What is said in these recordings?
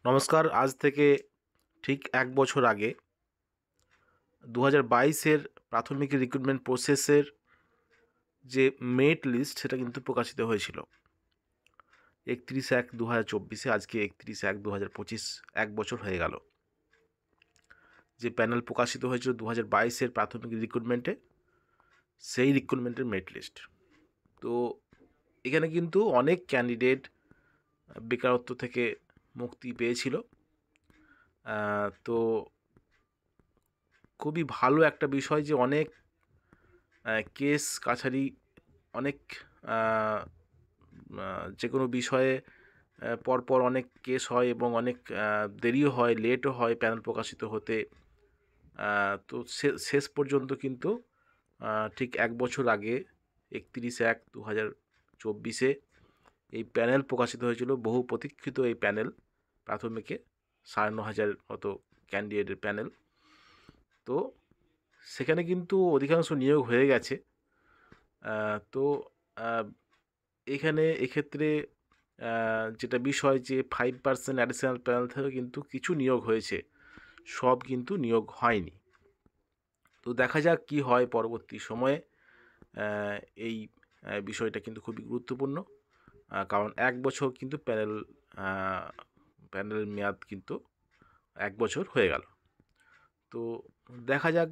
নমস্কার। আজ থেকে ঠিক ১ বছর আগে ২০২২-এর প্রাথমিক রিক্রুটমেন্ট প্রসেসের যে মেরিট লিস্ট সেটা কিন্তু প্রকাশিত হয়েছিল। ৩১/১/২০২৪-এ আজকে ৩১/১/২০২৫ ১ বছর হয়ে গেল। যে প্যানেল প্রকাশিত হয়েছিল ২০২২-এর প্রাথমিক রিক্রুটমেন্টে, সেই রিক্রুটমেন্টের মেরিট লিস্ট। তো এখানে কিন্তু অনেক ক্যান্ডিডেট বেকারত্ব থেকে মুক্তি পেয়েছিল। তো খুবই ভালো একটা বিষয় যে অনেক কেস কাছারি অনেক আ আ যেকোনো বিষয়ে পরপর অনেক কেস হয় এবং অনেক দেরিও হয়, লেটও হয় প্যানেল প্রকাশিত হতে। তো শেষ পর্যন্ত কিন্তু ঠিক ১ বছর আগে ৩১/১/২০২৪-এ এই প্যানেল প্রকাশিত হয়েছিল। বহু প্রতীক্ষিত এই প্যানেল প্রাথমিকে ৯,৫০০ মতো ক্যান্ডিডেটের প্যানেল। তো সেখানে কিন্তু অধিকাংশ নিয়োগ হয়ে গেছে। তো আ এক্ষেত্রে যেটা বিষয় যে 5% অ্যাডিশনাল প্যানেল থেকেও কিন্তু কিছু নিয়োগ হয়েছে। সব কিন্তু নিয়োগ হয়নি। তো দেখা যাক কি হয় পরবর্তী সময়ে। অ্যা এই বিষয়টা কিন্তু খুবই গুরুত্বপূর্ণ। কারণ ১ বছর কিন্তু আ প্যানেলের মেয়াদ কিন্তু ১ বছর হয়ে গেল। তো দেখা যাক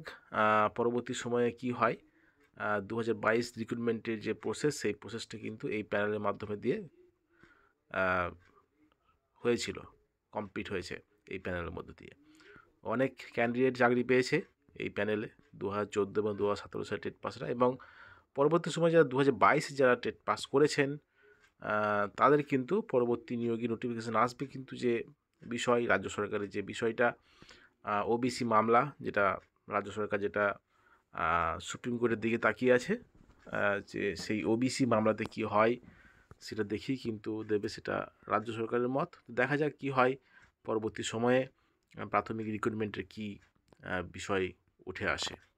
পরবর্তী সময়ে কি হয়। ২০২২ রিক্রুটমেন্টের যে প্রসেস, সেই প্রসেসটা কিন্তু এই প্যানেলের মাধ্যমে দিয়ে আ হয়েছিল, কমপ্লিট হয়েছে এই প্যানেলের মধ্য দিয়ে। অনেক ক্যান্ডিডেট চাকরি পেয়েছে এই প্যানেলে ২০১৪ এবং ২০১৭ সালে টেট পাসরা, এবং পরবর্তী সময়ে যারা ২০২২-এ যারা টেট পাস করেছেন তাদের কিন্তু পরবর্তী নিয়োগী নোটিফিকেশন আসবে। কিন্তু যে বিষয় রাজ্য সরকারের যে বিষয়টা ওবিসি মামলা, যেটা রাজ্য সরকার যেটা সুপ্রিম কোর্টের দিকে তাকিয়ে আছে, যে সেই ওবিসি মামলাতে কি হয় সেটা দেখেই কিন্তু দেবে, সেটা রাজ্য সরকারের মত। দেখা যাক কি হয় পরবর্তী সময়ে প্রাথমিক রিক্রুটমেন্টের কি বিষয় উঠে আসে।